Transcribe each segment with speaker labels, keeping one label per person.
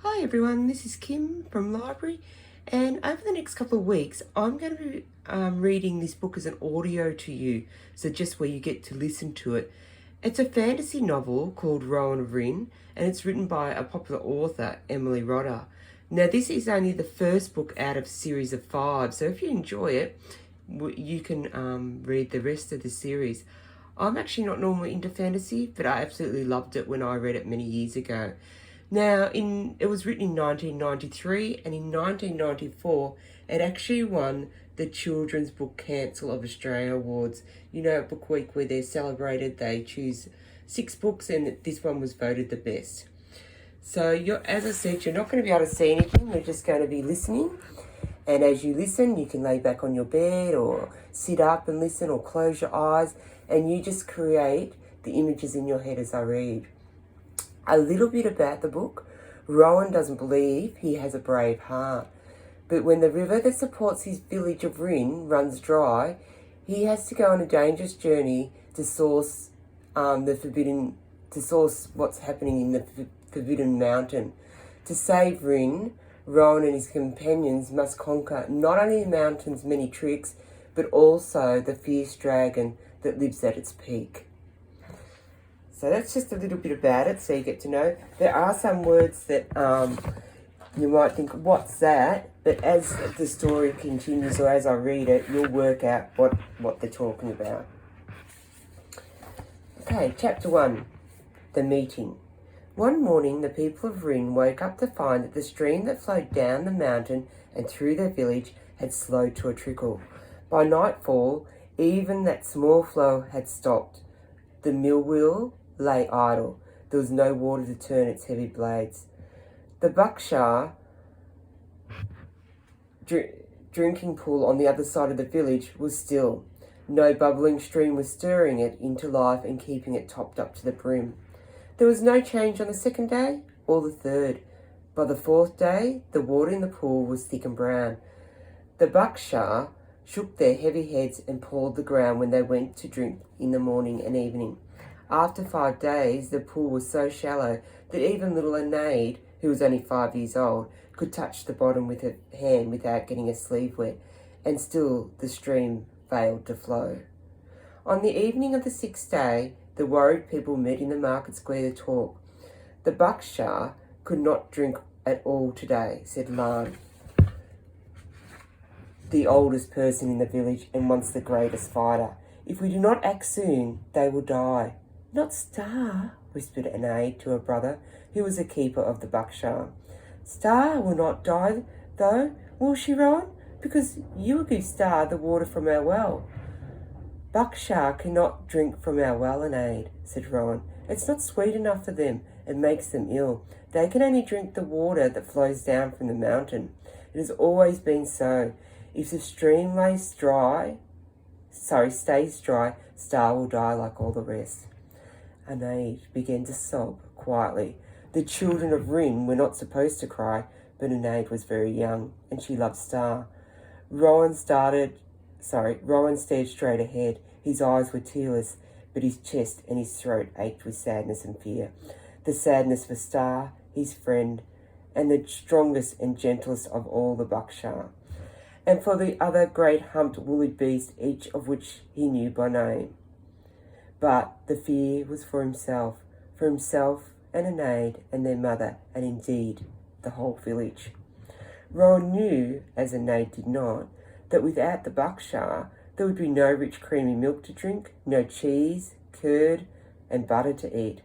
Speaker 1: Hi everyone, this is Kim from Library, and over the next couple of weeks I'm going to be reading this book as an audio to you, so just where you get to listen to it. It's a fantasy novel called Rowan of Rin, and it's written by a popular author, Emily Rodder. Now this is only the first book out of a series of 5, so if you enjoy it, you can read the rest of the series. I'm actually not normally into fantasy, but I absolutely loved it when I read it many years ago. Now, it was written in 1993, and in 1994, it actually won the Children's Book Council of Australia Awards. You know, at Book Week where they're celebrated, they choose 6 books, and this one was voted the best. So, as I said, you're not going to be able to see anything, you're just going to be listening. And as you listen, you can lay back on your bed or sit up and listen or close your eyes, and you just create the images in your head as I read. A little bit about the book. Rowan doesn't believe he has a brave heart, but when the river that supports his village of Rin runs dry, he has to go on a dangerous journey to source what's happening in the forbidden mountain. To save Rin, Rowan and his companions must conquer not only the mountain's many tricks, but also the fierce dragon that lives at its peak. So that's just a little bit about it, so you get to know. There are some words that you might think, what's that? But as the story continues, or as I read it, you'll work out what they're talking about. Okay, chapter 1, The Meeting. One morning, the people of Rin woke up to find that the stream that flowed down the mountain and through their village had slowed to a trickle. By nightfall, even that small flow had stopped. The mill wheel lay idle. There was no water to turn its heavy blades. The Buckshire drinking pool on the other side of the village was still. No bubbling stream was stirring it into life and keeping it topped up to the brim. There was no change on the second day or the third. By the 4th day, the water in the pool was thick and brown. The Buckshire shook their heavy heads and pawed the ground when they went to drink in the morning and evening. After 5 days, the pool was so shallow that even little Anade, who was only 5 years old, could touch the bottom with her hand without getting a sleeve wet, and still the stream failed to flow. On the evening of the 6th day, the worried people met in the market square to talk. The Buckshire could not drink at all today, said Lan, the oldest person in the village and once the greatest fighter. If we do not act soon, they will die. Not Star, whispered Anade to her brother, who was a keeper of the Buckshire. Star will not die, though, will she, Rowan? Because you will give Star the water from our well. Buckshire cannot drink from our well, Anade, said Rowan. It's not sweet enough for them. It makes them ill. They can only drink the water that flows down from the mountain. It has always been so. If the stream stays dry, Star will die like all the rest. Anade began to sob quietly. The children of Rin were not supposed to cry, but Anade was very young, and she loved Star. Rowan stared straight ahead. His eyes were tearless, but his chest and his throat ached with sadness and fear. The sadness for Star, his friend, and the strongest and gentlest of all the Buckshire, and for the other great humped woolly beast, each of which he knew by name. But the fear was for himself and Anade and their mother, and indeed the whole village. Rowan knew, as Anade did not, that without the Buckshire there would be no rich creamy milk to drink, no cheese, curd and butter to eat.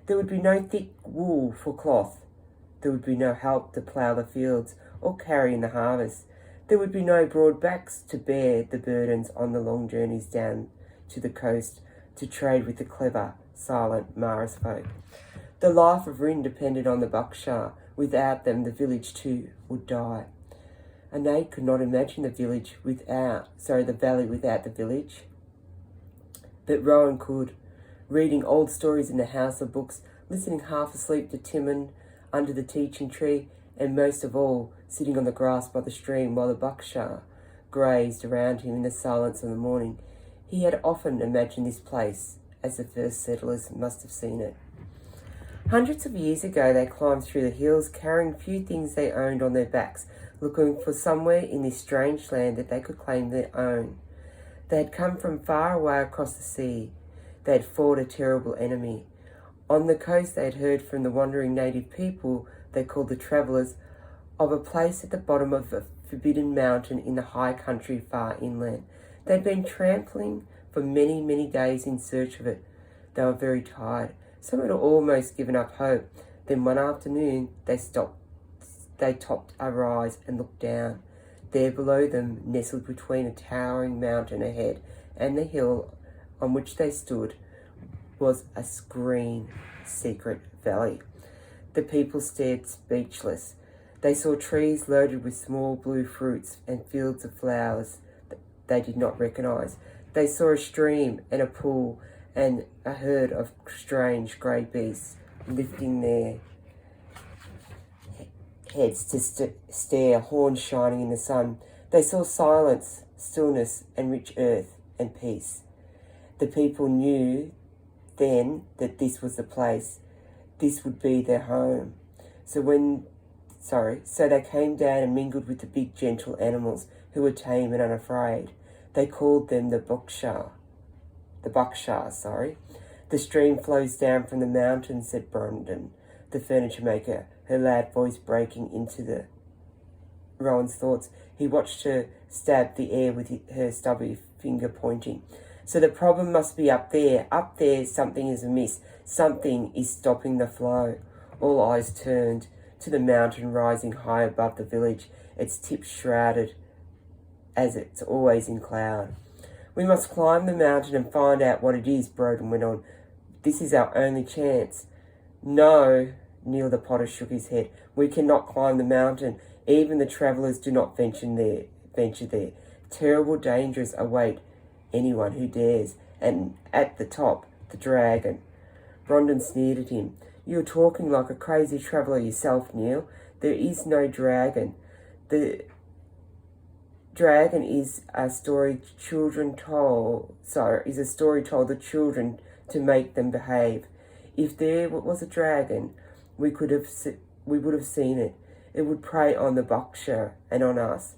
Speaker 1: There would be no thick wool for cloth. There would be no help to plough the fields or carry in the harvest. There would be no broad backs to bear the burdens on the long journeys down to the coast to trade with the clever, silent Maras folk. The life of Rin depended on the Buckshire. Without them, the village too would die. Anade could not imagine the valley without the village. But Rowan could, reading old stories in the house of books, listening half asleep to Timon under the teaching tree, and most of all, sitting on the grass by the stream while the Buckshire grazed around him in the silence of the morning. He had often imagined this place as the first settlers must have seen it. Hundreds of years ago, they climbed through the hills, carrying few things they owned on their backs, looking for somewhere in this strange land that they could claim their own. They had come from far away across the sea. They had fought a terrible enemy. On the coast, they had heard from the wandering native people, they called the travellers, of a place at the bottom of a forbidden mountain in the high country far inland. They had been trampling for many, many days in search of it. They were very tired. Some had almost given up hope. Then one afternoon they stopped. They topped a rise and looked down. There below them, nestled between a towering mountain ahead and the hill on which they stood, was a green, secret valley. The people stared speechless. They saw trees loaded with small blue fruits and fields of flowers that they did not recognise. They saw a stream and a pool and a herd of strange grey beasts lifting their heads to stare, horns shining in the sun. They saw silence, stillness, and rich earth and peace. The people knew then that this was the place. This would be their home. So they came down and mingled with the big, gentle animals who were tame and unafraid. They called them the Buckshar. The stream flows down from the mountain, said Brandon, the furniture maker, her loud voice breaking into Rowan's thoughts. He watched her stab the air with her stubby finger pointing. So the problem must be up there. Up there, something is amiss. Something is stopping the flow. All eyes turned to the mountain rising high above the village, its tip shrouded as it's always in cloud. We must climb the mountain and find out what it is, Broden went on. This is our only chance. No, Neil the Potter shook his head. We cannot climb the mountain. Even the travellers do not venture there. Terrible dangers await anyone who dares. And at the top, the dragon. Brondon sneered at him. You're talking like a crazy traveller yourself, Neil. There is no dragon. The dragon is a story told to children to make them behave. If there was a dragon, we would have seen it. It would prey on the Buckshire and on us.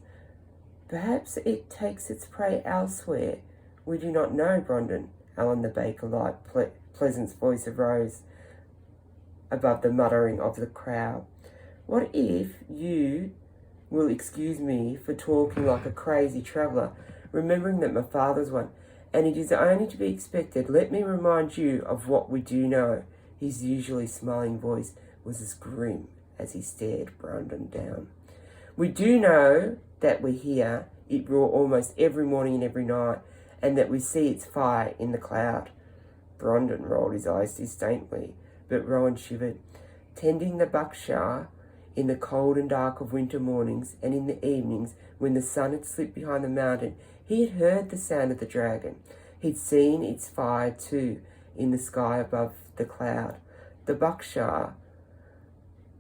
Speaker 1: Perhaps it takes its prey elsewhere. We do not know, Brondon. Alan the baker light pleasant voice arose above the muttering of the crowd. What if you will excuse me for talking like a crazy traveller, remembering that my father's one, and it is only to be expected. Let me remind you of what we do know. His usually smiling voice was as grim as he stared Brandon down. We do know that we hear it roar almost every morning and every night, and that we see its fire in the cloud. Brandon rolled his eyes disdainfully, but Rowan shivered. Tending the Buckshire in the cold and dark of winter mornings, and in the evenings when the sun had slipped behind the mountain, he had heard the sound of the dragon. He'd seen its fire too in the sky above the cloud. The Buckshire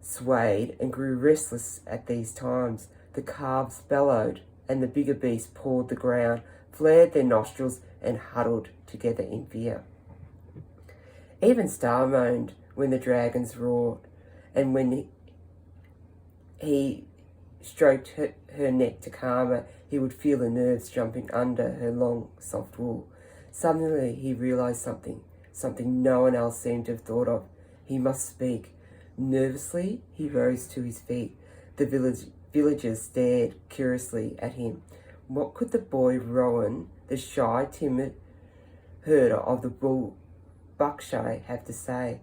Speaker 1: swayed and grew restless at these times. The calves bellowed, and the bigger beasts pawed the ground, flared their nostrils, and huddled together in fear. Even Star moaned when the dragons roared, and when he stroked her neck to calm her, he would feel the nerves jumping under her long, soft wool. Suddenly he realised something no one else seemed to have thought of. He must speak. Nervously, he rose to his feet. The villagers stared curiously at him. What could the boy Rowan, the shy, timid herder of the Buckshire, have to say?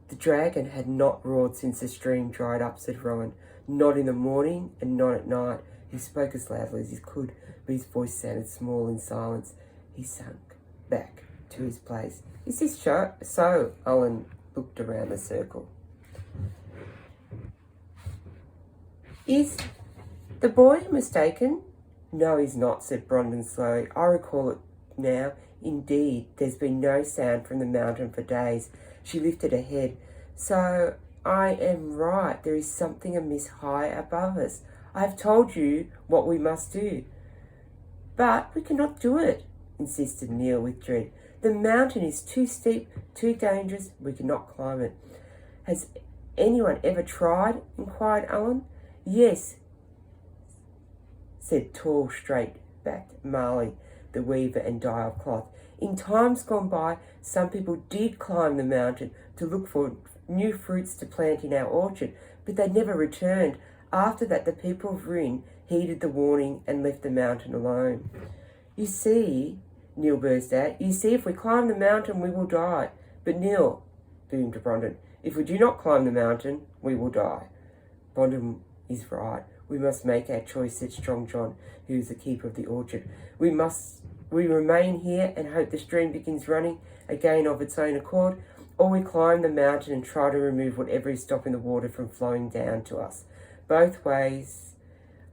Speaker 1: The dragon had not roared since the stream dried up, said Rowan. Not in the morning and not at night. He spoke as loudly as he could, but his voice sounded small in silence. He sank back to his place. Is this so? Owen looked around the circle. Is the boy mistaken? No, he's not, said Brondon slowly. I recall it now. Indeed, there's been no sound from the mountain for days. She lifted her head. So I am right. There is something amiss high above us. I have told you what we must do. But we cannot do it, insisted Neil with dread. The mountain is too steep, too dangerous. We cannot climb it. Has anyone ever tried? Inquired Alan. Yes, said tall, straight-backed Marley, the weaver and dyer of cloth. In times gone by, some people did climb the mountain to look for new fruits to plant in our orchard, but they never returned. After that, the people of Rin heeded the warning and left the mountain alone. You see, Neil burst out, you see, if we climb the mountain, we will die. But Neil, boomed Brondon, if we do not climb the mountain, we will die. Brondon is right. We must make our choice, said Strong John, who is the keeper of the orchard. We remain here and hope the stream begins running again of its own accord, or we climb the mountain and try to remove whatever is stopping the water from flowing down to us. Both ways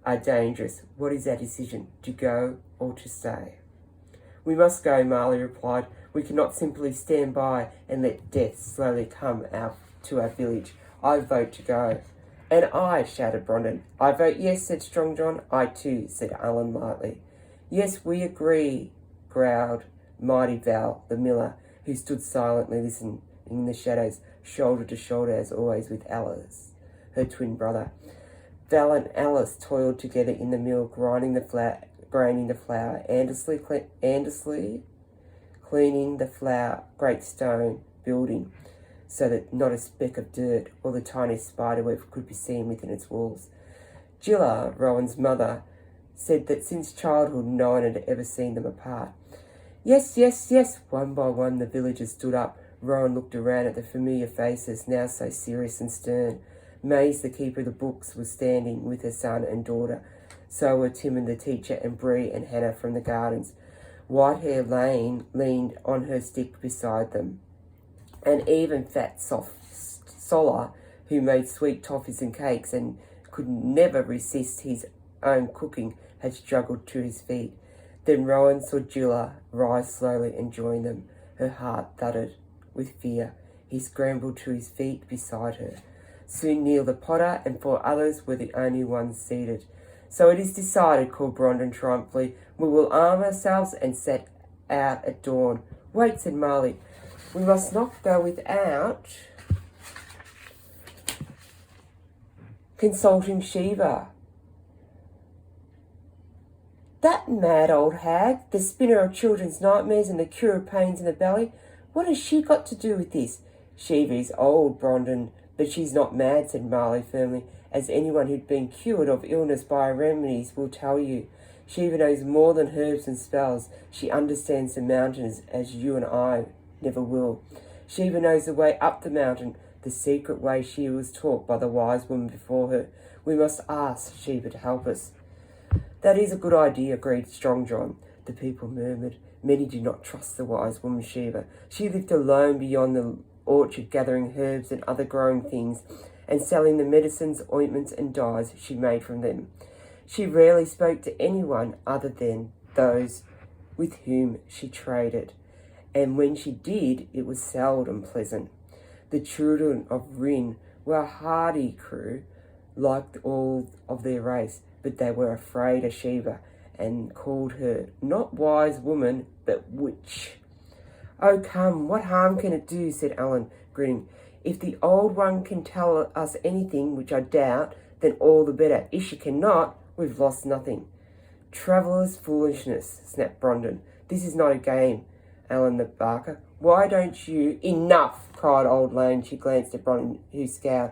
Speaker 1: are dangerous. What is our decision, to go or to stay? We must go, Marley replied. We cannot simply stand by and let death slowly come out to our village. I vote to go. And I, shouted Brondon. I vote yes, said Strong John. I too, said Alan lightly. Yes, we agree, growled Mighty Val, the miller, who stood silently listening in the shadows, shoulder to shoulder as always with Alice, her twin brother. Val and Alice toiled together in the mill, grinding the flour, endlessly cleaning the great stone building, so that not a speck of dirt or the tiniest spiderweb could be seen within its walls. Gilla, Rowan's mother, said that since childhood no one had ever seen them apart. Yes, yes, yes, one by one the villagers stood up. Rowan looked around at the familiar faces, now so serious and stern. Maze, the keeper of the books, was standing with her son and daughter. So were Timon the teacher and Bree and Hannah from the gardens. White-Hair Lane leaned on her stick beside them. And even fat Solar, who made sweet toffees and cakes and could never resist his own cooking, had struggled to his feet. Then Rowan saw Gilla rise slowly and join them. Her heart thudded with fear. He scrambled to his feet beside her. Soon Neil the potter and 4 others were the only ones seated. So it is decided, called Brondon triumphantly. We will arm ourselves and set out at dawn. Wait, said Marley. We must not go without consulting Shiva. That mad old hag, the spinner of children's nightmares and the cure of pains in the belly, what has she got to do with this? Shiva is old, Brondon, but she's not mad, said Marley firmly, as anyone who'd been cured of illness by her remedies will tell you. Shiva knows more than herbs and spells. She understands the mountains as you and I never will. Shiva knows the way up the mountain, the secret way she was taught by the wise woman before her. We must ask Shiva to help us. That is a good idea, agreed Strong John. The people murmured. Many did not trust the wise woman Shiva. She lived alone beyond the orchard, gathering herbs and other growing things, and selling the medicines, ointments, and dyes she made from them. She rarely spoke to anyone other than those with whom she traded, and when she did, it was seldom pleasant. The children of Rin were a hardy crew, like all of their race, but they were afraid of Shiva and called her not wise woman, but witch. Oh, come, what harm can it do, said Alan, grinning. If the old one can tell us anything, which I doubt, then all the better. If she cannot, we've lost nothing. Traveller's foolishness, snapped Brondon. This is not a game, Alan the barker. Why don't you— Enough, cried old Lane. She glanced at Brondon, who scowled.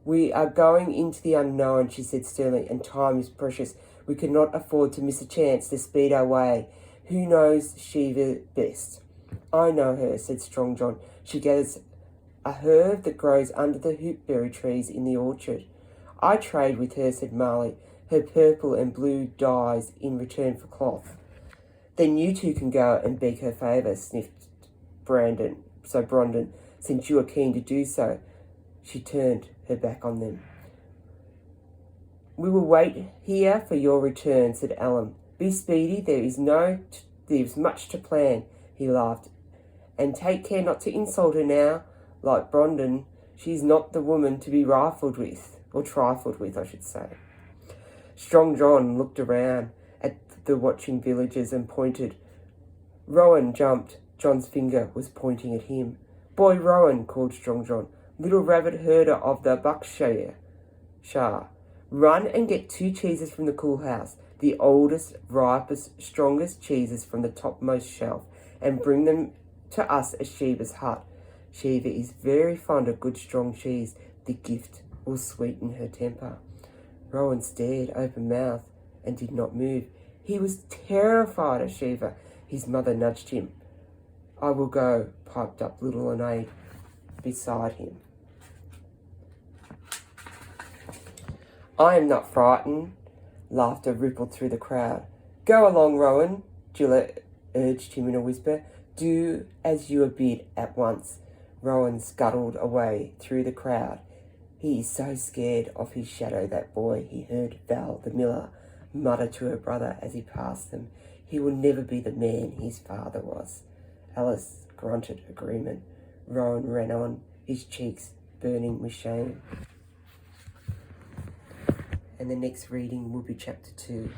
Speaker 1: We are going into the unknown, she said sternly, and time is precious. We cannot afford to miss a chance to speed our way. Who knows Shiva best? I know her, said Strong John. She gathers a herb that grows under the hoopberry trees in the orchard. I trade with her, said Marley, her purple and blue dyes in return for cloth. Then you two can go and beg her favour, sniffed Brondon, since you are keen to do so. She turned her back on them. We will wait here for your return, said Alan. Be speedy, there is much to plan, he laughed. And take care not to insult her now. Like Brondon, she is not the woman to be trifled with, I should say. Strong John looked around at the watching villagers and pointed. Rowan jumped. John's finger was pointing at him. Boy Rowan, called Strong John. Little rabbit herder of the Buckshire, run and get 2 cheeses from the cool house, the oldest, ripest, strongest cheeses from the topmost shelf, and bring them to us at Sheba's hut. Sheba is very fond of good strong cheese. The gift will sweeten her temper. Rowan stared open-mouthed and did not move. He was terrified of Sheba. His mother nudged him. "I will go," piped up little Onaid beside him. "I am not frightened." Laughter rippled through the crowd. "Go along, Rowan," Gillett urged him in a whisper. "Do as you are bid at once." Rowan scuttled away through the crowd. "He is so scared of his shadow, that boy," he heard Val, the miller, mutter to her brother as he passed them. "He will never be the man his father was." Alice grunted agreement. Rowan ran on, his cheeks burning with shame. And the next reading will be chapter 2.